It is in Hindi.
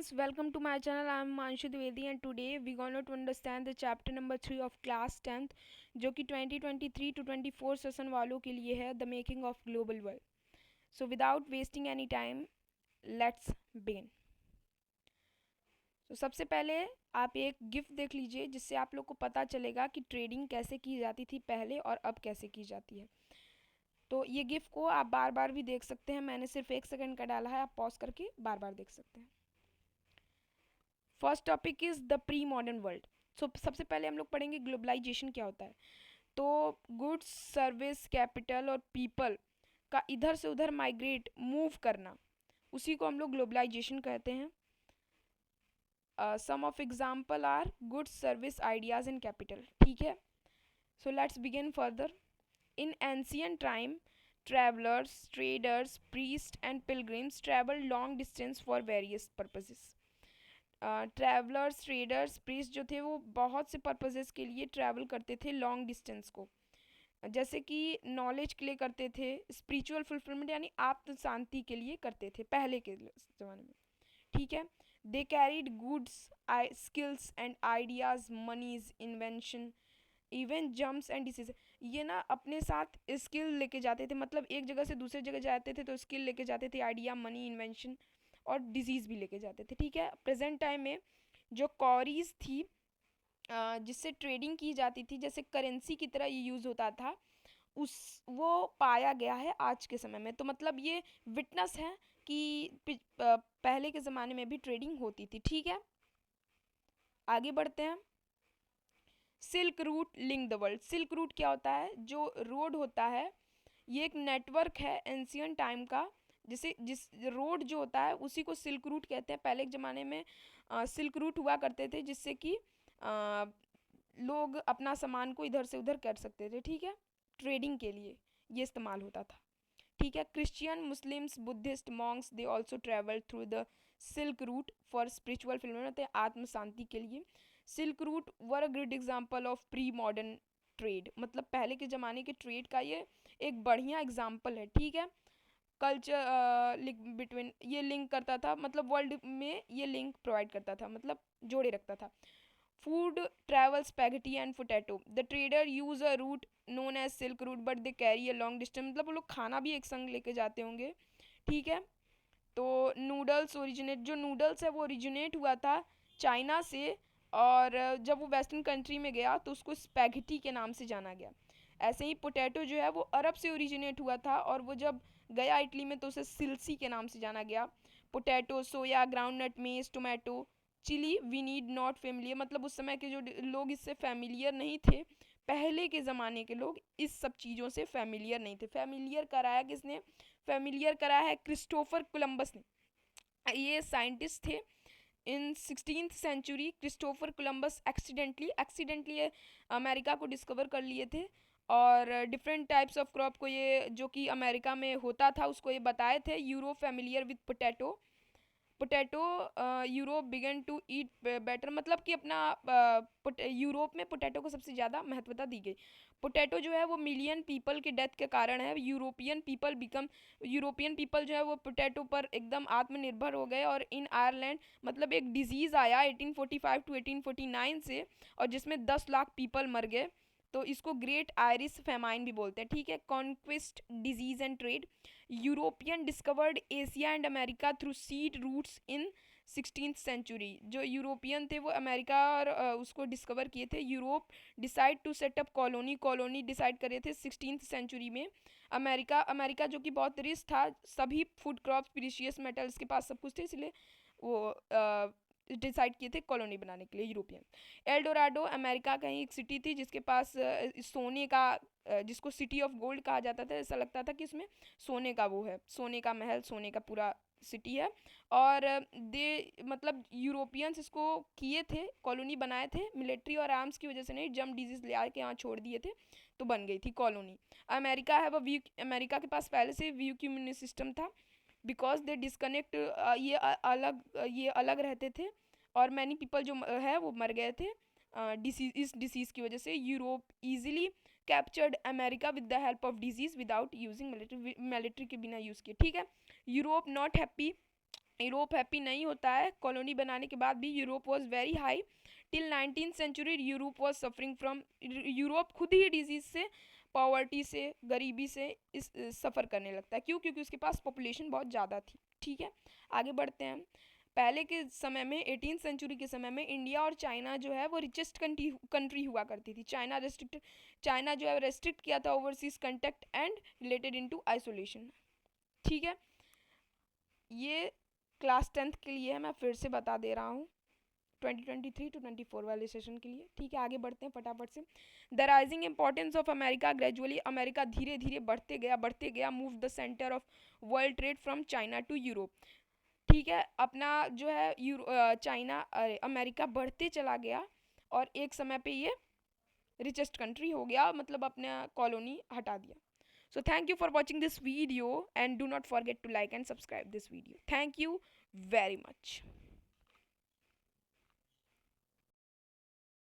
friends, welcome to my channel. I am Manshu Dwivedi and today we gonna to understand the chapter number 3 of class 10th जो कि 2023 to 24 सेशन वालों के लिए है, the making of global world. So without wasting any time let's begin. तो सबसे पहले आप एक गिफ्ट देख लीजिए जिससे आप लोग को पता चलेगा कि ट्रेडिंग कैसे की जाती थी पहले और अब कैसे की जाती है. तो ये गिफ्ट को आप बार बार भी देख सकते हैं. मैंने सिर्फ 1 सेकंड का डाला है, आप पॉज करके बार बार देख सकते हैं. First topic is the pre modern world. So सबसे पहले हम लोग पढ़ेंगे ग्लोबलाइजेशन क्या होता है. तो गुड्स, सर्विस, कैपिटल और पीपल का इधर से उधर माइग्रेट, मूव करना, उसी को हम लोग ग्लोबलाइजेशन कहते हैं. Some of example are goods, service, ideas and capital. ठीक है. So let's begin further. In ancient time travelers, traders, priests and pilgrims traveled long distance for various purposes. Travellers, traders, priest जो थे वो बहुत से पर्पजेस के लिए ट्रैवल करते थे लॉन्ग डिस्टेंस को. जैसे कि नॉलेज के लिए करते थे, स्पिरिचुअल फुलफिलमेंट यानी आत्म शांति के लिए करते थे पहले के ज़माने में. ठीक है. They carried goods, skills and ideas, monies, invention, even germs and disease. ये ना अपने साथ स्किल लेके जाते थे, मतलब एक जगह से दूसरी जगह जाते थे तो स्किल लेके जाते थे, आइडिया, मनी, इन्वेंशन और डिजीज़ भी लेके जाते थे. ठीक है. प्रेजेंट टाइम में जो कॉरीज थी जिससे ट्रेडिंग की जाती थी, जैसे करेंसी की तरह ये यूज़ होता था, उस वो पाया गया है आज के समय में. तो मतलब ये विटनेस है कि पहले के ज़माने में भी ट्रेडिंग होती थी. ठीक है. आगे बढ़ते हैं. Silk route link the world. Silk route क्या होता है? जो रोड होता है, ये एक नेटवर्क है एंशियन टाइम का. जैसे जिस रोड जो होता है उसी को सिल्क रूट कहते हैं. पहले के ज़माने में सिल्क रूट हुआ करते थे जिससे कि लोग अपना सामान को इधर से उधर कर सकते थे. ठीक है. ट्रेडिंग के लिए ये इस्तेमाल होता था. ठीक है. Christian, Muslims, Buddhist, Monks, they also travel through the silk route for spiritual fulfilment, आत्म शांति के लिए. Silk route were a great example of pre modern trade. मतलब पहले के ज़माने के ट्रेड का ये एक बढ़िया एग्जाम्पल है. ठीक है. कल्चर बिटवीन, ये लिंक करता था, मतलब वर्ल्ड में ये लिंक प्रोवाइड करता था, मतलब जोड़े रखता था. Food, travel, spaghetti and potato. The trader use a route known as silk route but they carry a long distance. मतलब वो लोग खाना भी एक संग लेके जाते होंगे. ठीक है. तो नूडल्स ओरिजिनेट, जो नूडल्स है वो ओरिजिनेट हुआ था चाइना से, और जब वो वेस्टर्न कंट्री में गया तो उसको स्पैगेटी के नाम से जाना गया. ऐसे ही पोटैटो जो है वो अरब से ओरिजिनेट हुआ था, और वो जब गया इटली में तो उसे सिल्सी के नाम से जाना गया. Potato, soya, groundnut, maize, tomato, chilli, we need not familiar. मतलब उस समय के जो लोग इससे फेमिलियर नहीं थे, पहले के ज़माने के लोग इस सब चीज़ों से फेमिलियर नहीं थे. फेमिलियर कराया किसने? फेमिलियर कराया है क्रिस्टोफर कोलंबस ने. ये साइंटिस्ट थे. In 16th century Christopher Columbus accidentally America को डिस्कवर कर लिए थे, और डिफरेंट टाइप्स ऑफ क्रॉप को, ये जो कि अमेरिका में होता था उसको ये बताए थे. Europe familiar with potato. Potato Europe began to eat better. मतलब कि अपना यूरोप में पोटैटो को सबसे ज़्यादा महत्वता दी गई. पोटैटो जो है वो मिलियन पीपल के डेथ के कारण है. यूरोपियन पीपल जो है वो पोटैटो पर एकदम आत्मनिर्भर हो गए. और इन आयरलैंड मतलब एक डिजीज़ आया 1845 टू 1849 से, और जिसमें 10 लाख पीपल मर गए. तो इसको ग्रेट आयरिश फेमाइन भी बोलते हैं. ठीक है. Conquest, disease and trade. European discovered Asia and America through sea routes in 16th century. जो यूरोपियन थे वो अमेरिका और उसको डिस्कवर किए थे. Europe decide to set up colony decide करे थे 16th सेंचुरी में. अमेरिका जो कि बहुत रिच था, सभी फूड क्रॉप्स, प्रीशियस मेटल्स के पास सब कुछ थे, इसलिए वो डिसाइड किए थे कॉलोनी बनाने के लिए यूरोपियन. एल्डोराडो अमेरिका का ही एक सिटी थी जिसके पास सोने का, जिसको सिटी ऑफ गोल्ड कहा जाता था. ऐसा लगता था कि इसमें सोने का वो है, सोने का महल, सोने का पूरा सिटी है. और दे मतलब यूरोपियंस इसको किए थे, कॉलोनी बनाए थे. मिलिट्री और आर्म्स की वजह से नहीं, जम डिजीज ले आके यहाँ छोड़ दिए थे तो बन गई थी कॉलोनी. अमेरिका के पास पहले से वीक इम्यून सिस्टम था, बिकॉज दे डिस्कनेक्ट, ये अलग रहते थे, और मैनी पीपल जो है वो मर गए थे इस डिसीज़ की वजह से. Europe easily captured America with the help of disease without using military के बिना यूज़ किए. ठीक है. Europe not happy Europe happy नहीं होता है। कॉलोनी बनाने के बाद भी Europe was very high till 19th century. Europe was suffering from, Europe खुद ही डिजीज से, पॉवर्टी से, गरीबी से इस सफ़र करने लगता है। क्यों? क्योंकि उसके पास पॉपुलेशन बहुत ज़्यादा थी। ठीक है, आगे बढ़ते हैं। पहले के समय में 18th सेंचुरी के समय में इंडिया और चाइना जो है वो रिचेस्ट कंट्री हुआ करती थी। चाइना जो है रेस्ट्रिक्ट किया था overseas contact and related into isolation. ठीक है, ये क्लास 10th के लिए है, मैं फिर से बता दे रहा हूँ, 2023 to 24 वाले सेशन के लिए। ठीक है, आगे बढ़ते हैं फटाफट से। The rising importance of America gradually, America धीरे धीरे बढ़ते गया move the centre of world trade from China to Europe. ठीक है, अपना जो है चाइना अमेरिका बढ़ते चला गया और एक समय पे ये रिचेस्ट कंट्री हो गया, मतलब अपना कॉलोनी हटा दिया। So thank you for watching this video and do not forget to like and subscribe this video. Thank you very much.